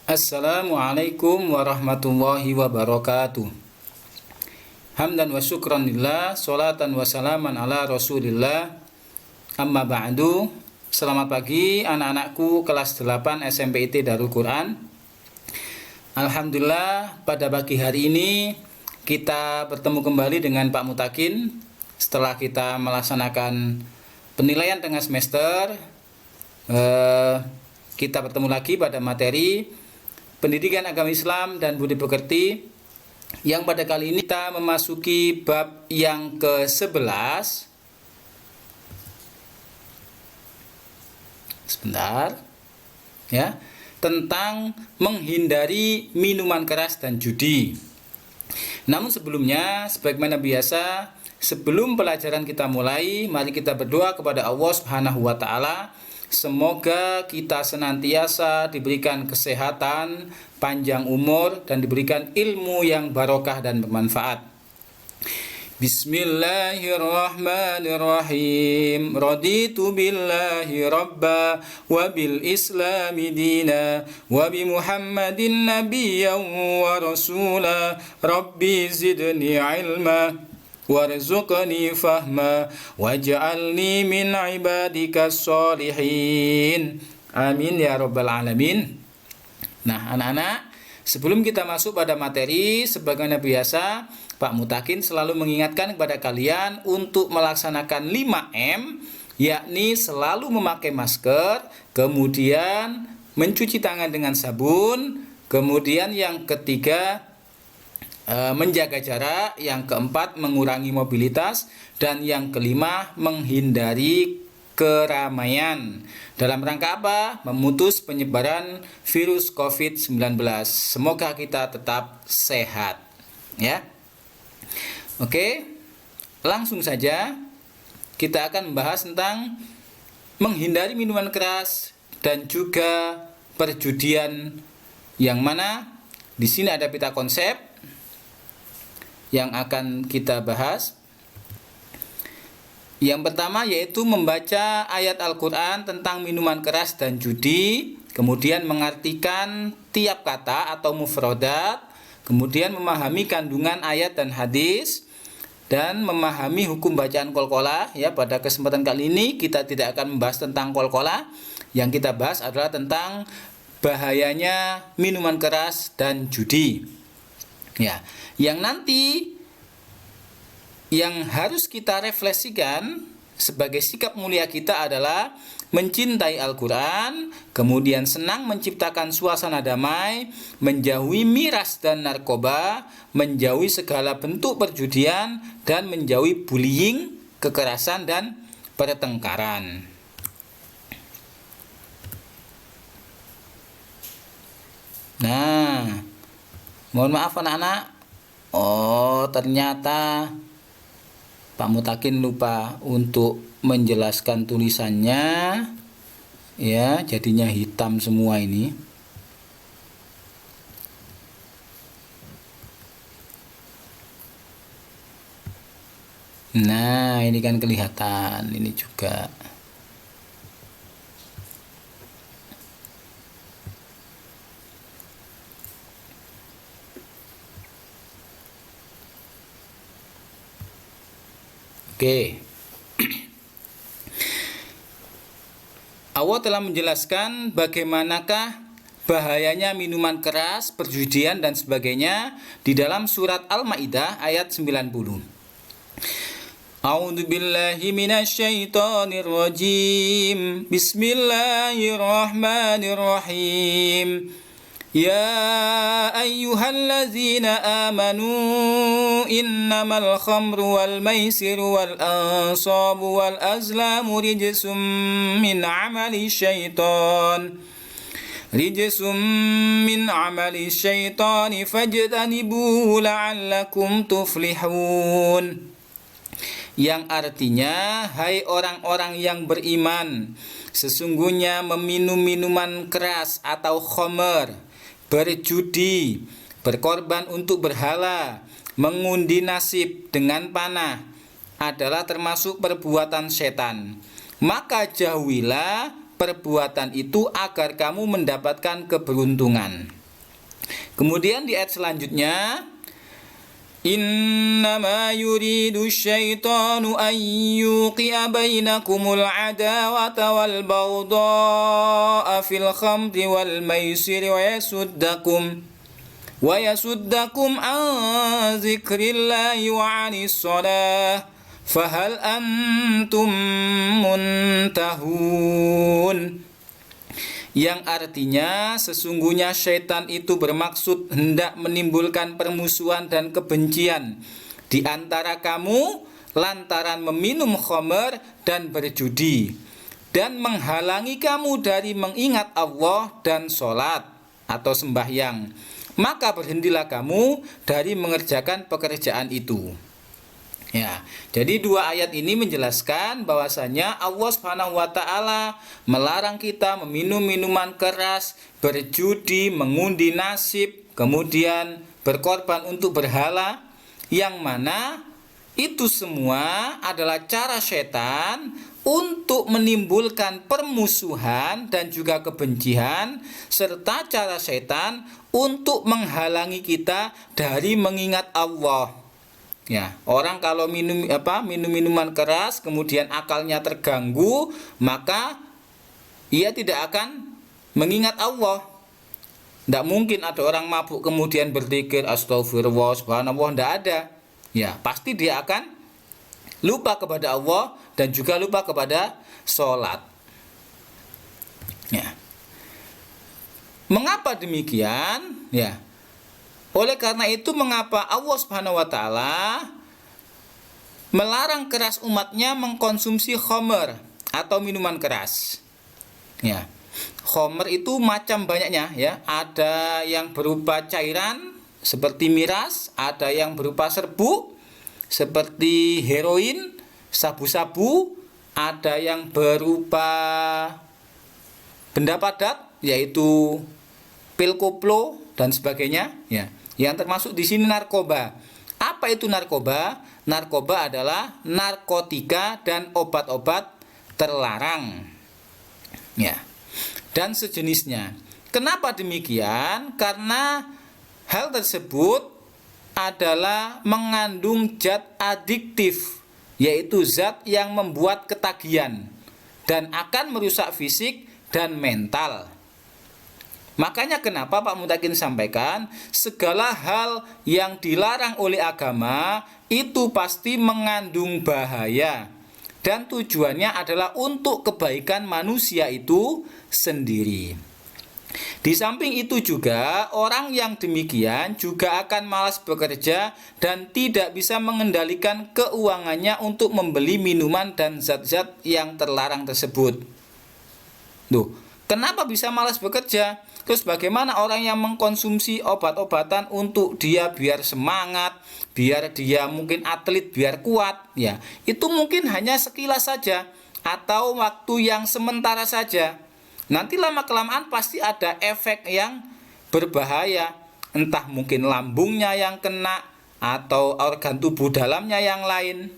Assalamualaikum warahmatullahi wabarakatuh. Hamdan wa syukran lillah, salatan wa salaman ala rasulillah. Amma ba'du. Selamat pagi anak-anakku kelas 8 SMPIT Darul Quran. Alhamdulillah, pada pagi hari ini kita bertemu kembali dengan Pak Mutakin setelah kita melaksanakan penilaian tengah semester. Kita bertemu lagi pada materi Pendidikan Agama Islam dan Budi Pekerti, yang pada kali ini kita memasuki bab yang ke-11. Sebentar. Ya, tentang menghindari minuman keras dan judi. Namun sebelumnya, sebagaimana biasa, sebelum pelajaran kita mulai, mari kita berdoa kepada Allah Subhanahu wa taala. Semoga kita senantiasa diberikan kesehatan, panjang umur, dan diberikan ilmu yang barokah dan bermanfaat. Bismillahirrahmanirrahim. Raditu billahi rabba wa bil islami dina wa bi Muhammadin nabiyyan wa rasula. Rabbi zidni ilma warzuqni fahma waj'alni min ibadikas sholihin. Amin ya rabbal alamin. Nah, anak-anak, sebelum kita masuk pada materi, sebagaimana biasa, Pak Mutakin selalu mengingatkan kepada kalian untuk melaksanakan 5M, yakni selalu memakai masker, kemudian mencuci tangan dengan sabun, kemudian yang ketiga menjaga jarak, yang keempat mengurangi mobilitas, dan yang kelima menghindari keramaian. Dalam rangka apa? Memutus penyebaran virus COVID-19. Semoga kita tetap sehat, ya. Oke, langsung saja kita akan membahas tentang menghindari minuman keras dan juga perjudian, yang mana di sini ada peta konsep yang akan kita bahas. Yang pertama yaitu membaca ayat Al-Quran tentang minuman keras dan judi, kemudian mengartikan tiap kata atau mufradat, kemudian memahami kandungan ayat dan hadis, dan memahami hukum bacaan qalqalah. Ya, pada kesempatan kali ini kita tidak akan membahas tentang qalqalah. Yang kita bahas adalah tentang bahayanya minuman keras dan judi. Ya, yang nanti yang harus kita refleksikan sebagai sikap mulia kita adalah mencintai Al-Quran, kemudian senang menciptakan suasana damai, menjauhi miras dan narkoba, menjauhi segala bentuk perjudian, dan menjauhi bullying, kekerasan, dan pertengkaran. Nah, mohon maaf anak-anak. Oh, ternyata Pak Mutakin lupa untuk menjelaskan tulisannya. Ya, jadinya hitam semua ini. Nah, ini kan kelihatan, ini juga. Oke. Allah telah menjelaskan bagaimanakah bahayanya minuman keras, perjudian, dan sebagainya di dalam surat Al-Maidah ayat 90. A'udzu billahi minasyaitonir rajim. Bismillahirrahmanirrahim. Ya ayyuhallazina amanu innamal khamru wal maisiru wal ansabu wal azlamu rijsum min amali syaitani fajtanibuhu la'allakum tuflihun. Yang artinya, hai orang-orang yang beriman, sesungguhnya meminum minuman keras atau khamr, berjudi, berkorban untuk berhala, mengundi nasib dengan panah adalah termasuk perbuatan setan. Maka jauhilah perbuatan itu agar kamu mendapatkan keberuntungan. Kemudian di ayat selanjutnya, Innama yuridu syaitanu an yuqi'a bainakumul adawata wal baghdha'a fil khamri wal maisiri wa yasuddakum an dzikrillahi wa 'anis shalah fahal antum muntahun. Yang artinya sesungguhnya syaitan itu bermaksud hendak menimbulkan permusuhan dan kebencian di antara kamu lantaran meminum khamr dan berjudi, dan menghalangi kamu dari mengingat Allah dan sholat atau sembahyang. Maka berhentilah kamu dari mengerjakan pekerjaan itu. Ya, jadi dua ayat ini menjelaskan bahwasanya Allah Subhanahu wa taala melarang kita meminum minuman keras, berjudi, mengundi nasib, kemudian berkorban untuk berhala, yang mana itu semua adalah cara setan untuk menimbulkan permusuhan dan juga kebencian, serta cara setan untuk menghalangi kita dari mengingat Allah. Ya, orang kalau minum minuman keras kemudian akalnya terganggu, maka ia tidak akan mengingat Allah. Tidak mungkin ada orang mabuk kemudian berzikir astagfirullah, subhanallah, tidak ada. Ya, pasti dia akan lupa kepada Allah dan juga lupa kepada sholat. Ya. Mengapa demikian? Ya. Oleh karena itu mengapa Allah Subhanahu wa taala melarang keras umatnya mengkonsumsi khamr atau minuman keras. Ya. Khamr itu macam banyaknya ya. Ada yang berupa cairan seperti miras, ada yang berupa serbuk seperti heroin, sabu-sabu, ada yang berupa benda padat yaitu pil koplo dan sebagainya ya. Yang termasuk di sini narkoba. Apa itu narkoba? Narkoba adalah narkotika dan obat-obat terlarang. Ya. Dan sejenisnya. Kenapa demikian? Karena hal tersebut adalah mengandung zat adiktif, yaitu zat yang membuat ketagihan dan akan merusak fisik dan mental. Makanya kenapa Pak Mutakin sampaikan segala hal yang dilarang oleh agama itu pasti mengandung bahaya dan tujuannya adalah untuk kebaikan manusia itu sendiri. Di samping itu juga orang yang demikian juga akan malas bekerja dan tidak bisa mengendalikan keuangannya untuk membeli minuman dan zat-zat yang terlarang tersebut. Duh, kenapa bisa malas bekerja? Terus bagaimana orang yang mengkonsumsi obat-obatan untuk dia biar semangat, biar dia mungkin atlet, biar kuat, ya. Itu mungkin hanya sekilas saja atau waktu yang sementara saja. Nanti lama-kelamaan pasti ada efek yang berbahaya, entah mungkin lambungnya yang kena atau organ tubuh dalamnya yang lain.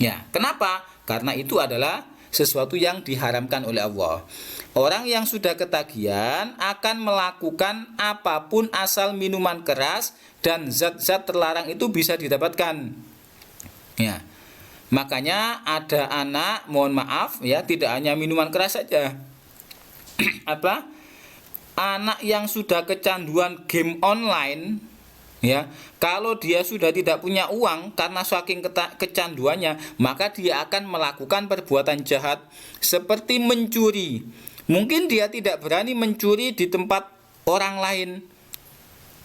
Ya, kenapa? Karena itu adalah sesuatu yang diharamkan oleh Allah. Orang yang sudah ketagihan akan melakukan apapun asal minuman keras dan zat-zat terlarang itu bisa didapatkan. Ya. Makanya ada anak, mohon maaf ya, tidak hanya minuman keras saja. Anak yang sudah kecanduan game online, ya, kalau dia sudah tidak punya uang karena saking kecanduannya, maka dia akan melakukan perbuatan jahat seperti mencuri. Mungkin dia tidak berani mencuri di tempat orang lain.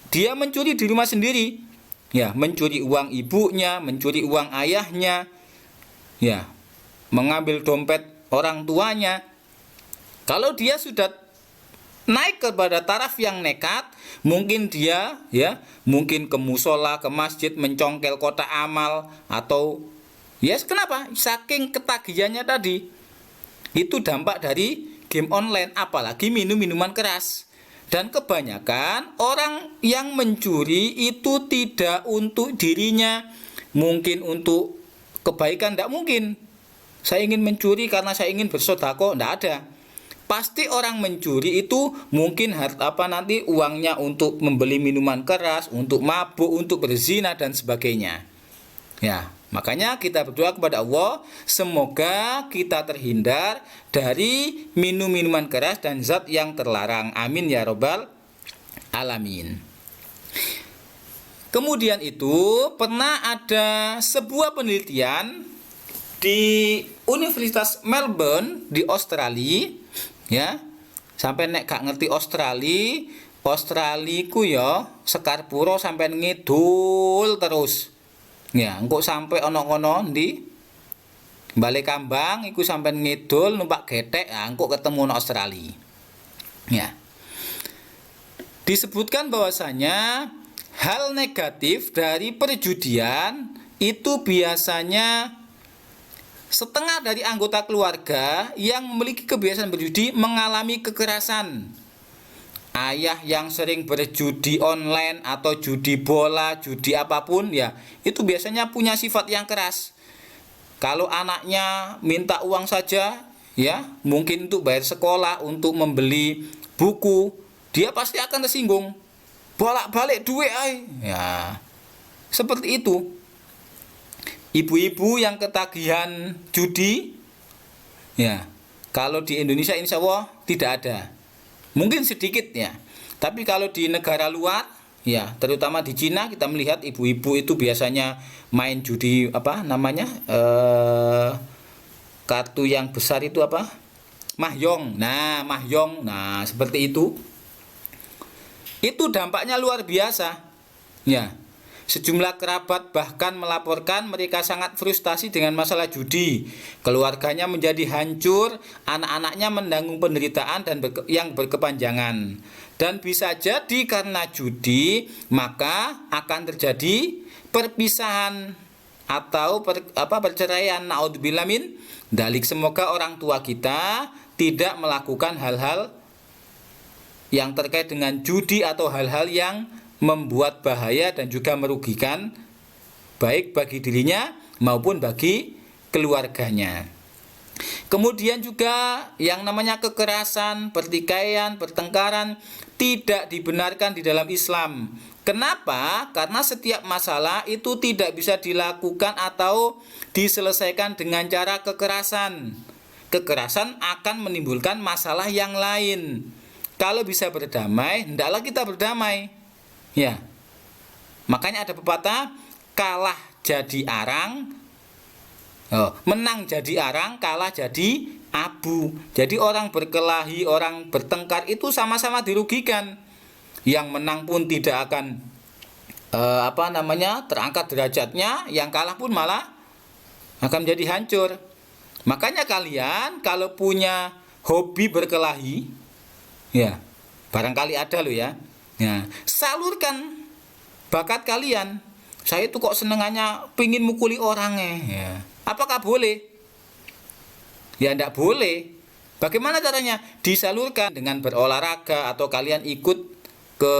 Dia mencuri di rumah sendiri. Ya, mencuri uang ibunya, mencuri uang ayahnya. Ya, mengambil dompet orang tuanya. Kalau dia sudah naik kepada taraf yang nekat, mungkin dia mungkin ke musola, ke masjid, mencongkel kotak amal atau kenapa? Saking ketagihannya tadi. Itu dampak dari game online, apalagi minum minuman keras. Dan kebanyakan orang yang mencuri itu tidak untuk dirinya, mungkin untuk kebaikan, tidak mungkin. Saya ingin mencuri karena saya ingin bersedekah, tidak ada. pasti orang mencuri itu mungkin nanti uangnya untuk membeli minuman keras, untuk mabuk, untuk berzina dan sebagainya. Ya, makanya kita berdoa kepada Allah, semoga kita terhindar dari minuman keras dan zat yang terlarang. Amin ya robbal alamin. Kemudian itu pernah ada sebuah penelitian di Universitas Melbourne di Australia, ya. Sampai nek gak ngerti Australia ku ya Sekarpuro sampai ngidul terus. Ya, engko sampai ono-ono di Balekambang iku sampai ngidul numpak getek, engko ketemu no Australia. Ya. Disebutkan bahwasanya hal negatif dari perjudian itu biasanya setengah dari anggota keluarga yang memiliki kebiasaan berjudi mengalami kekerasan. Ayah yang sering berjudi online atau judi bola, judi apapun ya, itu biasanya punya sifat yang keras. Kalau anaknya minta uang saja, ya, mungkin untuk bayar sekolah, untuk membeli buku, dia pasti akan tersinggung. Bolak-balik duit ay. Ya. Seperti itu. Ibu-ibu yang ketagihan judi, ya, kalau di Indonesia insya Allah tidak ada, mungkin sedikit ya. Tapi kalau di negara luar, ya, terutama di Cina kita melihat ibu-ibu itu biasanya main judi kartu yang besar itu apa? Mahjong. Mahjong. Nah, seperti itu. Itu dampaknya luar biasa, ya. Sejumlah kerabat bahkan melaporkan mereka sangat frustasi dengan masalah judi. Keluarganya menjadi hancur, anak-anaknya menanggung penderitaan yang berkepanjangan. Dan bisa jadi karena judi, maka akan terjadi perpisahan atau perceraian. Naudzubillah min dzalik. Semoga orang tua kita tidak melakukan hal-hal yang terkait dengan judi atau hal-hal yang membuat bahaya dan juga merugikan baik bagi dirinya maupun bagi keluarganya. Kemudian juga yang namanya kekerasan, pertikaian, pertengkaran tidak dibenarkan di dalam Islam. Kenapa? Karena setiap masalah itu tidak bisa dilakukan atau diselesaikan dengan cara kekerasan. Kekerasan akan menimbulkan masalah yang lain. Kalau bisa berdamai, hendaklah kita berdamai. Ya, makanya ada pepatah, kalah jadi arang, menang jadi arang, kalah jadi abu. Jadi orang berkelahi, orang bertengkar itu sama-sama dirugikan. Yang menang pun tidak akan terangkat derajatnya, yang kalah pun malah akan menjadi hancur. Makanya kalian kalau punya hobi berkelahi, ya, barangkali ada loh ya. Ya, salurkan bakat kalian. Saya itu kok senengannya pingin mukuli orangnya. Ya. Apakah boleh? Ya, tidak boleh. Bagaimana caranya? Disalurkan dengan berolahraga atau kalian ikut ke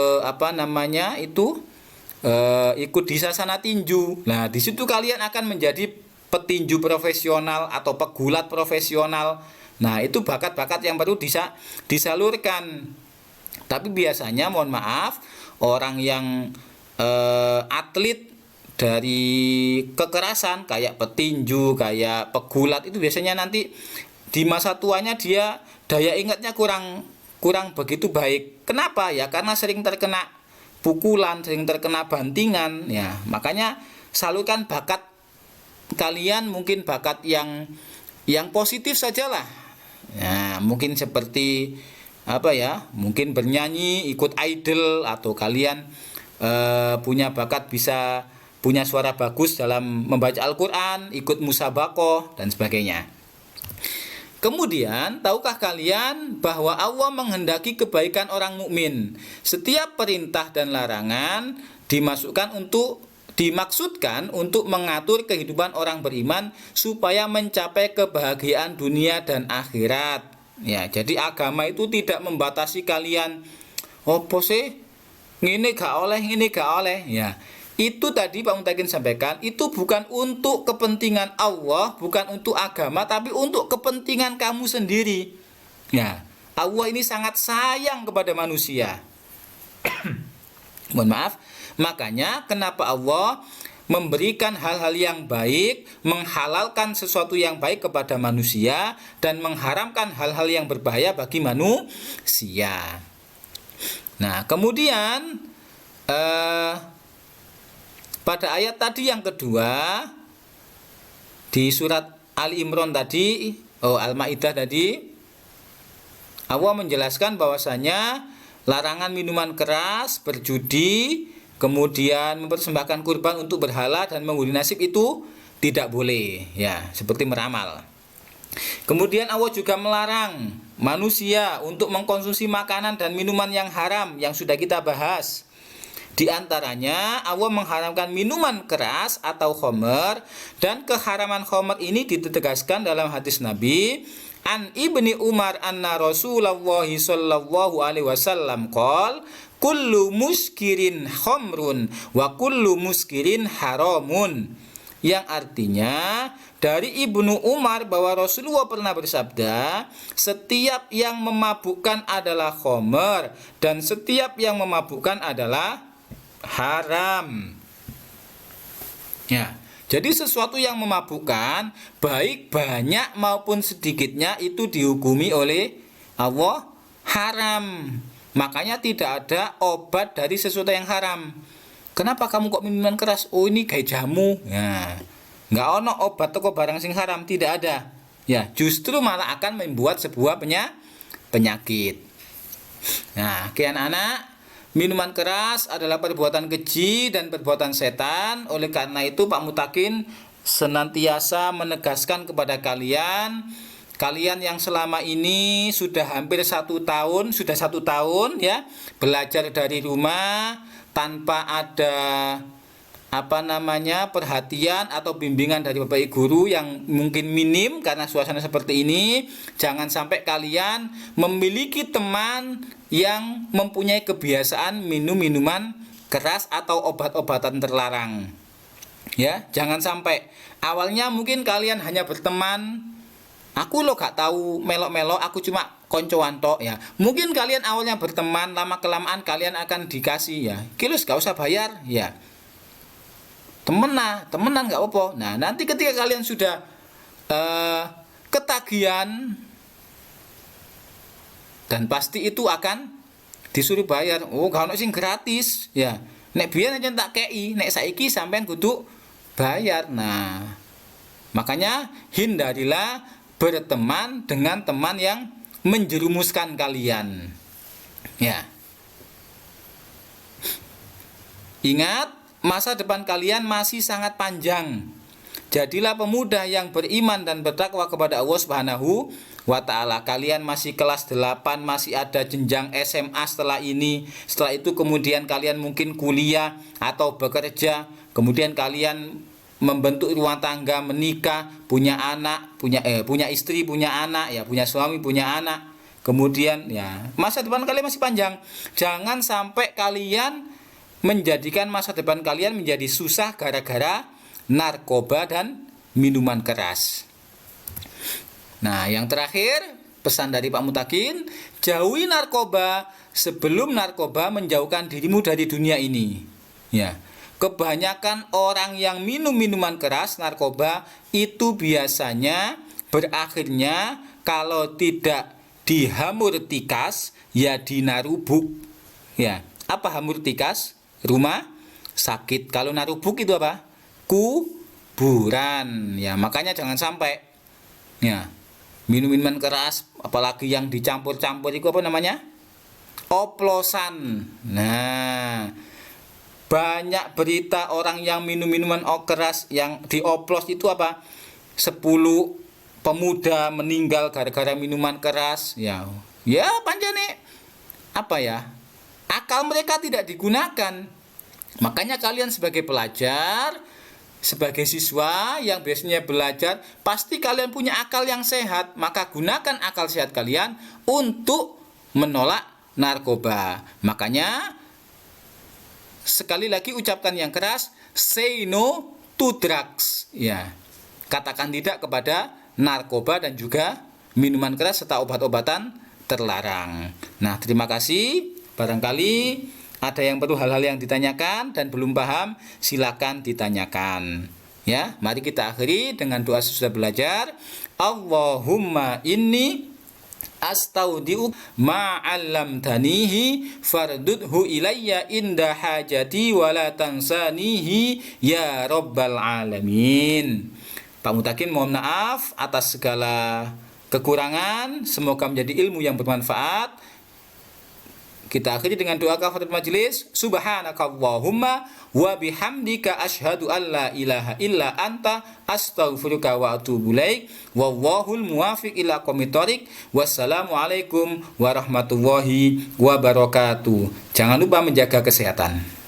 ikut di sasana tinju. Nah, di situ kalian akan menjadi petinju profesional atau pegulat profesional. Nah, itu bakat-bakat yang perlu disalurkan. Tapi biasanya mohon maaf, orang yang atlet dari kekerasan kayak petinju, kayak pegulat itu biasanya nanti di masa tuanya dia daya ingatnya kurang begitu baik. Kenapa? Ya karena sering terkena pukulan, sering terkena bantingan ya. Makanya salurkan bakat kalian, mungkin bakat yang positif sajalah. Nah, mungkin seperti mungkin bernyanyi, ikut idol, atau kalian punya bakat bisa punya suara bagus dalam membaca Al-Quran, ikut musabaqah dan sebagainya. Kemudian, tahukah kalian bahwa Allah menghendaki kebaikan orang mukmin? Setiap perintah dan larangan dimaksudkan untuk mengatur kehidupan orang beriman supaya mencapai kebahagiaan dunia dan akhirat. Ya, jadi agama itu tidak membatasi kalian. Opo sih? Ini gak oleh. Ya, itu tadi Pak Mutakin sampaikan, itu bukan untuk kepentingan Allah, bukan untuk agama, tapi untuk kepentingan kamu sendiri. Ya, Allah ini sangat sayang kepada manusia. Mohon maaf. Makanya kenapa Allah memberikan hal-hal yang baik, menghalalkan sesuatu yang baik kepada manusia, dan mengharamkan hal-hal yang berbahaya bagi manusia. Nah, kemudian pada ayat tadi yang kedua di surat Ali Imran tadi, Al-Maidah tadi, Allah menjelaskan bahwasanya larangan minuman keras, berjudi, kemudian mempersembahkan kurban untuk berhala dan mengundi nasib itu tidak boleh, ya, seperti meramal. Kemudian Allah juga melarang manusia untuk mengkonsumsi makanan dan minuman yang haram yang sudah kita bahas. Di antaranya Allah mengharamkan minuman keras atau khamr, dan keharaman khamr ini ditegaskan dalam hadis Nabi An Ibni Umar anna Rasulullah sallallahu alaihi wasallam qol kullu muskirin khamrun wa kullu muskirin haramun, yang artinya dari Ibnu Umar bahwa Rasulullah pernah bersabda, setiap yang memabukkan adalah khamr dan setiap yang memabukkan adalah haram. Ya, jadi sesuatu yang memabukkan, baik banyak maupun sedikitnya, itu dihukumi oleh Allah haram. Makanya tidak ada obat dari sesuatu yang haram. Kenapa kamu kok minuman keras? Oh, ini kayak jamu. Ya, nggak ono obat toko barang sing haram, tidak ada. Ya, justru malah akan membuat sebuah penyakit. Nah, kian anak, minuman keras adalah perbuatan keji dan perbuatan setan. Oleh karena itu Pak Mutakin senantiasa menegaskan kepada kalian yang selama ini sudah hampir 1 tahun, sudah 1 tahun ya, belajar dari rumah tanpa ada perhatian atau bimbingan dari Bapak Ibu guru yang mungkin minim karena suasana seperti ini. Jangan sampai kalian memiliki teman yang mempunyai kebiasaan minum minuman keras atau obat-obatan terlarang. Ya, jangan sampai. Awalnya mungkin kalian hanya berteman, aku lo gak tahu melok-melok, aku cuma koncoan tok ya. Mungkin kalian awalnya berteman, lama kelamaan kalian akan dikasih ya. Kilus gak usah bayar ya. Temenan gak apa-apa. Nah, nanti ketika kalian sudah ketagihan, dan pasti itu akan disuruh bayar. Oh, gak ono sing gratis ya. Nek biyen aja tak kei, nek saiki sampean kudu bayar. Nah, makanya hindarilah berteman dengan teman yang menjerumuskan kalian. Ya. Ingat, masa depan kalian masih sangat panjang. Jadilah pemuda yang beriman dan bertakwa kepada Allah Subhanahu wa ta'ala. Kalian masih kelas 8, masih ada jenjang SMA setelah ini. Setelah itu kemudian kalian mungkin kuliah atau bekerja. Kemudian kalian membentuk rumah tangga, menikah, punya anak, punya istri, punya anak, ya, punya suami, punya anak. Kemudian ya, masa depan kalian masih panjang. Jangan sampai kalian menjadikan masa depan kalian menjadi susah gara-gara narkoba dan minuman keras. Nah, yang terakhir, pesan dari Pak Mutakin, jauhi narkoba sebelum narkoba menjauhkan dirimu dari dunia ini. Ya, kebanyakan orang yang minum minuman keras, narkoba, itu biasanya berakhirnya kalau tidak dihamurtikas, ya dinarubuk. Ya, apa hamurtikas? Rumah sakit. Kalau narubuk itu apa? Kuburan. Ya, makanya jangan sampai ya minum minuman keras, apalagi yang dicampur-campur itu apa namanya? Oplosan. Nah, banyak berita orang yang minum minuman keras yang dioplos itu apa? 10 pemuda meninggal gara-gara minuman keras. Ya panjane apa ya? Akal mereka tidak digunakan. Makanya kalian sebagai pelajar, sebagai siswa yang biasanya belajar, pasti kalian punya akal yang sehat. Maka gunakan akal sehat kalian untuk menolak narkoba. Makanya sekali lagi ucapkan yang keras, say no to drugs. Ya, katakan tidak kepada narkoba dan juga minuman keras serta obat-obatan terlarang. Nah, terima kasih. Barangkali ada yang perlu hal-hal yang ditanyakan dan belum paham, silakan ditanyakan. Ya, mari kita akhiri dengan doa sesudah belajar. Allahumma inni astaudi'u ma'allamtanihi fardudhu ilayya inda hajati wa la tansanihi ya rabbal alamin. Pak Mutakin mohon maaf atas segala kekurangan, semoga menjadi ilmu yang bermanfaat. Kita akhiri dengan doa kafaratul majelis. Subhanakallahumma wa bihamdika asyhadu an la ilaha illa anta astaghfiruka wa atubu ilaik. Wallahul muwaffiq ila aqwamit thoriq. Wassalamualaikum warahmatullahi wabarakatuh. Jangan lupa menjaga kesehatan.